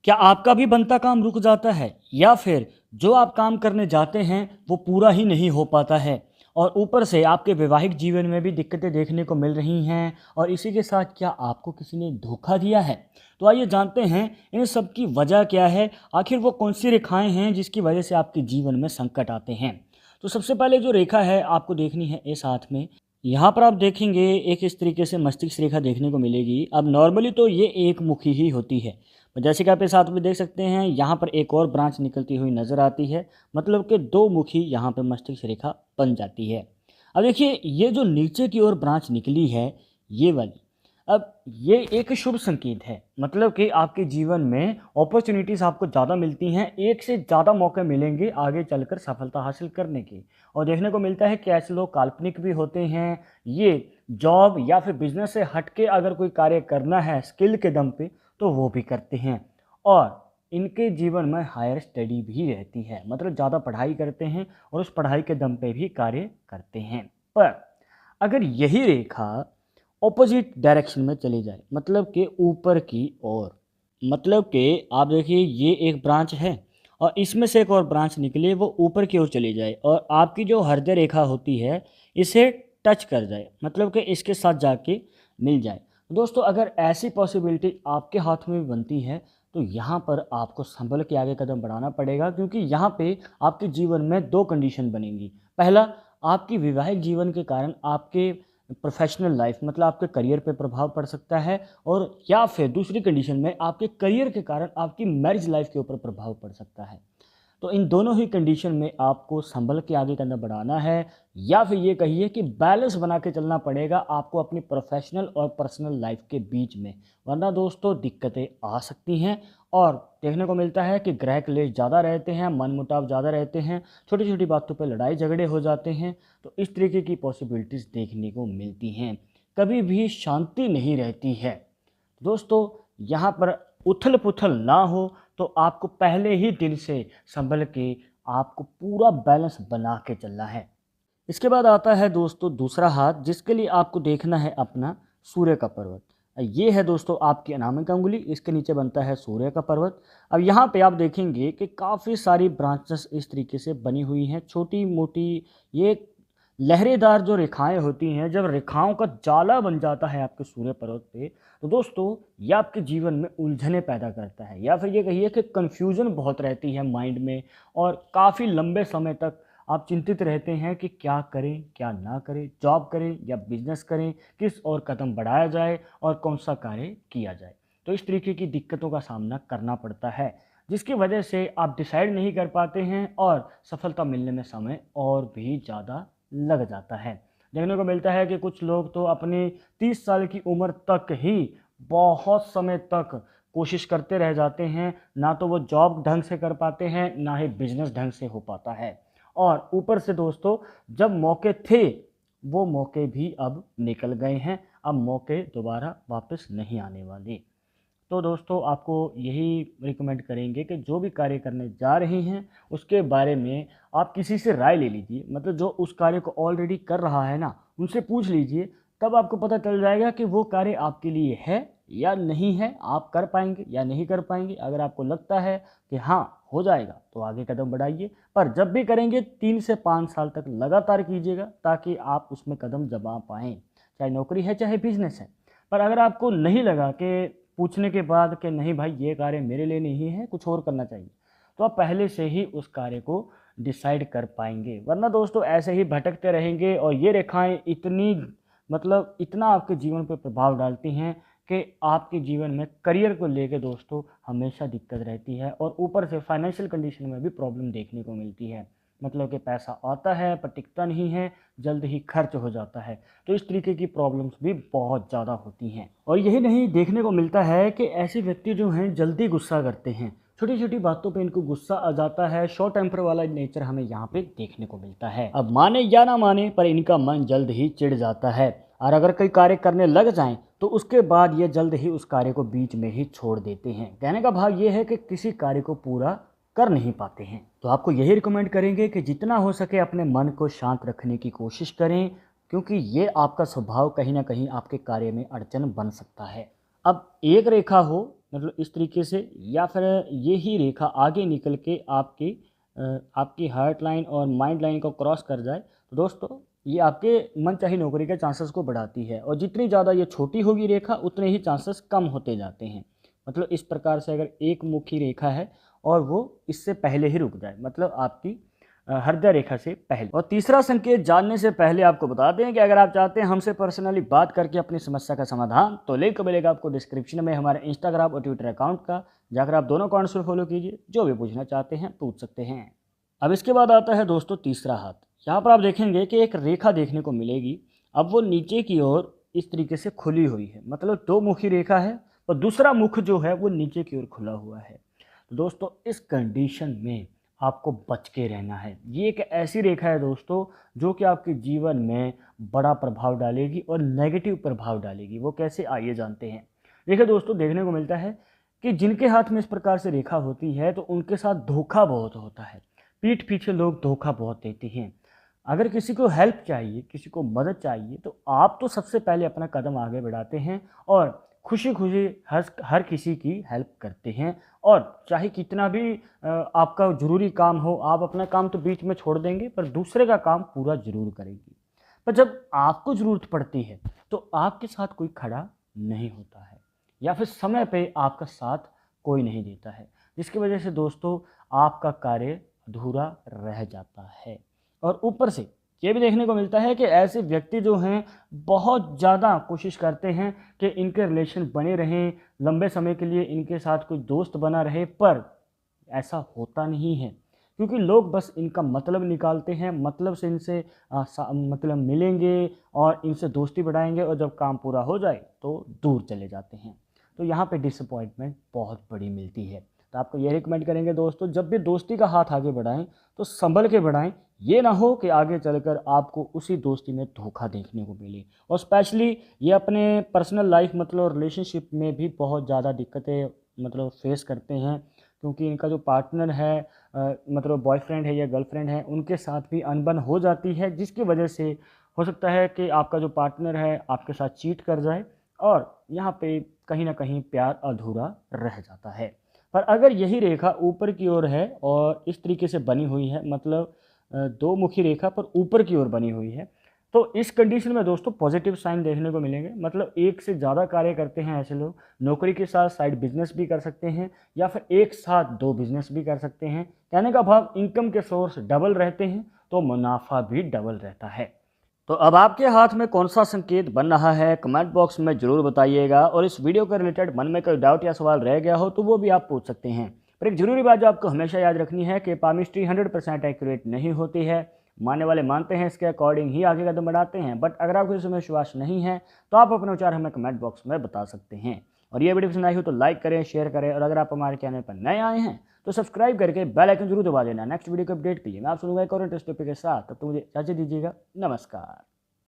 क्या आपका भी बनता काम रुक जाता है या फिर जो आप काम करने जाते हैं वो पूरा ही नहीं हो पाता है और ऊपर से आपके वैवाहिक जीवन में भी दिक्कतें देखने को मिल रही हैं और इसी के साथ क्या आपको किसी ने धोखा दिया है? तो आइए जानते हैं इन सब की वजह क्या है, आखिर वो कौन सी रेखाएं हैं जिसकी वजह से आपके जीवन में संकट आते हैं। तो सबसे पहले जो रेखा है आपको देखनी है इस हाथ में। यहाँ पर आप देखेंगे एक इस तरीके से मस्तिष्क रेखा देखने को मिलेगी। अब नॉर्मली तो ये एक मुखी ही होती है, जैसे कि आप इस हाथ में देख सकते हैं यहाँ पर एक और ब्रांच निकलती हुई नज़र आती है, मतलब कि दो मुखी यहाँ पर मस्तिष्क रेखा बन जाती है। अब देखिए ये जो नीचे की ओर ब्रांच निकली है ये वाली, अब ये एक शुभ संकेत है, मतलब कि आपके जीवन में अपॉर्चुनिटीज़ आपको ज़्यादा मिलती हैं, एक से ज़्यादा मौके मिलेंगे आगे चलकर सफलता हासिल करने के। और देखने को मिलता है कि ऐसे लोग काल्पनिक भी होते हैं, ये जॉब या फिर बिजनेस से हटके अगर कोई कार्य करना है स्किल के दम पे तो वो भी करते हैं। और इनके जीवन में हायर स्टडी भी रहती है, मतलब ज़्यादा पढ़ाई करते हैं और उस पढ़ाई के दम पे भी कार्य करते हैं। पर अगर यही रेखा ऑपोजिट डायरेक्शन में चली जाए, मतलब कि ऊपर की ओर, मतलब कि आप देखिए ये एक ब्रांच है और इसमें से एक और ब्रांच निकले वो ऊपर की ओर चली जाए और आपकी जो हृदय रेखा होती है इसे टच कर जाए, मतलब कि इसके साथ जाके मिल जाए। दोस्तों अगर ऐसी पॉसिबिलिटी आपके हाथ में भी बनती है तो यहाँ पर आपको संभल के आगे कदम बढ़ाना पड़ेगा, क्योंकि यहाँ पे आपके जीवन में दो कंडीशन बनेंगी। पहला, आपकी वैवाहिक जीवन के कारण आपके प्रोफेशनल लाइफ मतलब आपके करियर पे प्रभाव पड़ सकता है, और या फिर दूसरी कंडीशन में आपके करियर के कारण आपकी मैरिज लाइफ के ऊपर प्रभाव पड़ सकता है। तो इन दोनों ही कंडीशन में आपको संभल के आगे कदम बढ़ाना है, या फिर ये कहिए कि बैलेंस बना के चलना पड़ेगा आपको अपनी प्रोफेशनल और पर्सनल लाइफ के बीच में, वरना दोस्तों दिक्कतें आ सकती हैं। और देखने को मिलता है कि ग्रह क्लेश ज़्यादा रहते हैं, मनमुटाव ज़्यादा रहते हैं, छोटी छोटी बातों पर लड़ाई झगड़े हो जाते हैं, तो इस तरीके की पॉसिबिलिटीज़ देखने को मिलती हैं। कभी भी शांति नहीं रहती है दोस्तों। यहाँ पर उथल पुथल ना हो तो आपको पहले ही दिन से संभल के आपको पूरा बैलेंस बना के चलना है। इसके बाद आता है दोस्तों दूसरा हाथ, जिसके लिए आपको देखना है अपना सूर्य का पर्वत। ये है दोस्तों आपकी अनामिक अंगुली, इसके नीचे बनता है सूर्य का पर्वत। अब यहाँ पे आप देखेंगे कि काफ़ी सारी ब्रांचेस इस तरीके से बनी हुई हैं, छोटी मोटी। ये लहरेदार जो रेखाएं होती हैं, जब रेखाओं का जाला बन जाता है आपके सूर्य पर्वत पे, तो दोस्तों ये आपके जीवन में उलझने पैदा करता है, या फिर ये कहिए कि कन्फ्यूज़न बहुत रहती है माइंड में, और काफ़ी लंबे समय तक आप चिंतित रहते हैं कि क्या करें क्या ना करें, जॉब करें या बिजनेस करें, किस और कदम बढ़ाया जाए और कौन सा कार्य किया जाए। तो इस तरीके की दिक्कतों का सामना करना पड़ता है, जिसकी वजह से आप डिसाइड नहीं कर पाते हैं और सफलता मिलने में समय और भी ज़्यादा लग जाता है। देखने को मिलता है कि कुछ लोग तो अपनी 30 साल की उम्र तक ही बहुत समय तक कोशिश करते रह जाते हैं, ना तो वो जॉब ढंग से कर पाते हैं ना ही बिजनेस ढंग से हो पाता है। और ऊपर से दोस्तों जब मौके थे वो मौके भी अब निकल गए हैं, अब मौके दोबारा वापस नहीं आने वाले। तो दोस्तों आपको यही रिकमेंड करेंगे कि जो भी कार्य करने जा रहे हैं उसके बारे में आप किसी से राय ले लीजिए, मतलब जो उस कार्य को ऑलरेडी कर रहा है ना उनसे पूछ लीजिए, तब आपको पता चल जाएगा कि वो कार्य आपके लिए है या नहीं है, आप कर पाएंगे या नहीं कर पाएंगे। अगर आपको लगता है कि हाँ हो जाएगा तो आगे कदम बढ़ाइए, पर जब भी करेंगे 3 से 5 साल तक लगातार कीजिएगा ताकि आप उसमें कदम जमा पाएँ, चाहे नौकरी है चाहे बिजनेस है। पर अगर आपको नहीं लगा कि पूछने के बाद कि नहीं भाई ये कार्य मेरे लिए नहीं है, कुछ और करना चाहिए, तो आप पहले से ही उस कार्य को डिसाइड कर पाएंगे, वरना दोस्तों ऐसे ही भटकते रहेंगे। और ये रेखाएं इतनी मतलब इतना आपके जीवन पर प्रभाव डालती हैं कि आपके जीवन में करियर को लेकर दोस्तों हमेशा दिक्कत रहती है, और ऊपर से फाइनेंशियल कंडीशन में भी प्रॉब्लम देखने को मिलती है, मतलब कि पैसा आता है पर टिकता नहीं है, जल्द ही खर्च हो जाता है। तो इस तरीके की प्रॉब्लम्स भी बहुत ज़्यादा होती हैं। और यही नहीं, देखने को मिलता है कि ऐसे व्यक्ति जो हैं जल्दी गुस्सा करते हैं, छोटी छोटी बातों पे इनको गुस्सा आ जाता है, शॉर्ट टेम्पर वाला नेचर हमें यहाँ पे देखने को मिलता है। अब माने या ना माने पर इनका मन जल्द ही चिढ़ जाता है, और अगर कोई कार्य करने लग जाएं तो उसके बाद ये जल्द ही उस कार्य को बीच में ही छोड़ देते हैं। कहने का भाव ये है कि किसी कार्य को पूरा कर नहीं पाते हैं। तो आपको यही रिकमेंड करेंगे कि जितना हो सके अपने मन को शांत रखने की कोशिश करें, क्योंकि ये आपका स्वभाव कहीं ना कहीं आपके कार्य में अड़चन बन सकता है। अब एक रेखा हो मतलब इस तरीके से, या फिर ये ही रेखा आगे निकल के आपकी हार्ट लाइन और माइंड लाइन को क्रॉस कर जाए, तो दोस्तों ये आपके मनचाही नौकरी के चांसेस को बढ़ाती है। और जितनी ज़्यादा ये छोटी होगी रेखा, उतने ही चांसेस कम होते जाते हैं। मतलब इस प्रकार से अगर एक मुखी रेखा है और वो इससे पहले ही रुक जाए, मतलब आपकी हृदय रेखा से पहले। और तीसरा संकेत जानने से पहले आपको बता दें कि अगर आप चाहते हैं हमसे पर्सनली बात करके अपनी समस्या का समाधान, तो लिंक मिलेगा आपको डिस्क्रिप्शन में हमारे इंस्टाग्राम और ट्विटर अकाउंट का, जाकर आप दोनों अकाउंट्स पर फॉलो कीजिए। जो भी पूछना चाहते हैं पूछ सकते हैं। अब इसके बाद आता है दोस्तों तीसरा हाथ। यहाँ पर आप देखेंगे कि एक रेखा देखने को मिलेगी। अब वो नीचे की ओर इस तरीके से खुली हुई है, मतलब दो मुखी रेखा है और दूसरा मुख जो है वो नीचे की ओर खुला हुआ है। तो दोस्तों इस कंडीशन में आपको बच के रहना है। ये एक ऐसी रेखा है दोस्तों जो कि आपके जीवन में बड़ा प्रभाव डालेगी और नेगेटिव प्रभाव डालेगी। वो कैसे, आइए जानते हैं। देखिए दोस्तों, देखने को मिलता है कि जिनके हाथ में इस प्रकार से रेखा होती है तो उनके साथ धोखा बहुत होता है। पीठ पीछे लोग धोखा बहुत देते हैं। अगर किसी को हेल्प चाहिए, किसी को मदद चाहिए, तो आप तो सबसे पहले अपना कदम आगे बढ़ाते हैं और खुशी खुशी हर किसी की हेल्प करते हैं। और चाहे कितना भी आपका ज़रूरी काम हो, आप अपना काम तो बीच में छोड़ देंगे, पर दूसरे का काम पूरा ज़रूर करेंगे। पर जब आपको ज़रूरत पड़ती है तो आपके साथ कोई खड़ा नहीं होता है, या फिर समय पे आपका साथ कोई नहीं देता है, जिसकी वजह से दोस्तों आपका कार्य अधूरा रह जाता है। और ऊपर से ये भी देखने को मिलता है कि ऐसे व्यक्ति जो हैं बहुत ज़्यादा कोशिश करते हैं कि इनके रिलेशन बने रहें, लंबे समय के लिए इनके साथ कोई दोस्त बना रहे, पर ऐसा होता नहीं है। क्योंकि लोग बस इनका मतलब निकालते हैं, मतलब से इनसे मतलब मिलेंगे और इनसे दोस्ती बढ़ाएंगे, और जब काम पूरा हो जाए तो दूर चले जाते हैं। तो यहाँ पे डिसअपॉइंटमेंट बहुत बड़ी मिलती है। तो आपको ये रिकमेंड करेंगे दोस्तों, जब भी दोस्ती का हाथ आगे बढ़ाएं तो संभल के बढ़ाएं। ये ना हो कि आगे चलकर आपको उसी दोस्ती में धोखा देखने को मिले। और स्पेशली ये अपने पर्सनल लाइफ मतलब रिलेशनशिप में भी बहुत ज़्यादा दिक्कतें मतलब फेस करते हैं, क्योंकि इनका जो पार्टनर है मतलब बॉयफ्रेंड है या गर्लफ्रेंड है, उनके साथ भी अनबन हो जाती है, जिसकी वजह से हो सकता है कि आपका जो पार्टनर है आपके साथ चीट कर जाए और यहाँ पे कहीं ना कहीं प्यार अधूरा रह जाता है। पर अगर यही रेखा ऊपर की ओर है और इस तरीके से बनी हुई है, मतलब दो मुखी रेखा पर ऊपर की ओर बनी हुई है, तो इस कंडीशन में दोस्तों पॉजिटिव साइन देखने को मिलेंगे। मतलब एक से ज़्यादा कार्य करते हैं ऐसे लोग, नौकरी के साथ साइड बिजनेस भी कर सकते हैं, या फिर एक साथ दो बिजनेस भी कर सकते हैं। कहने का भाव, इनकम के सोर्स डबल रहते हैं तो मुनाफा भी डबल रहता है। तो अब आपके हाथ में कौन सा संकेत बन रहा है, कमेंट बॉक्स में ज़रूर बताइएगा। और इस वीडियो के रिलेटेड मन में कोई डाउट या सवाल रह गया हो तो वो भी आप पूछ सकते हैं। पर एक ज़रूरी बात जो आपको हमेशा याद रखनी है कि पामिस्ट्री 100% एक्यूरेट नहीं होती है। मानने वाले मानते हैं, इसके अकॉर्डिंग ही आगे कदम बढ़ाते हैं। बट अगर आपको इसमें विश्वास नहीं है तो आप अपने विचार हमें कमेंट बॉक्स में बता सकते हैं। और ये वीडियो पसंद आई हो तो लाइक करें, शेयर करें, और अगर आप हमारे चैनल पर नए आए हैं तो सब्सक्राइब करके बेल आइकन जरूर दबा देना। नेक्स्ट वीडियो को अपडेट के लिए मैं आप सुनूंगा एक और इंटरेस्टिंग टॉपिक के साथ। तब तो मुझे इजाजत दीजिएगा। नमस्कार।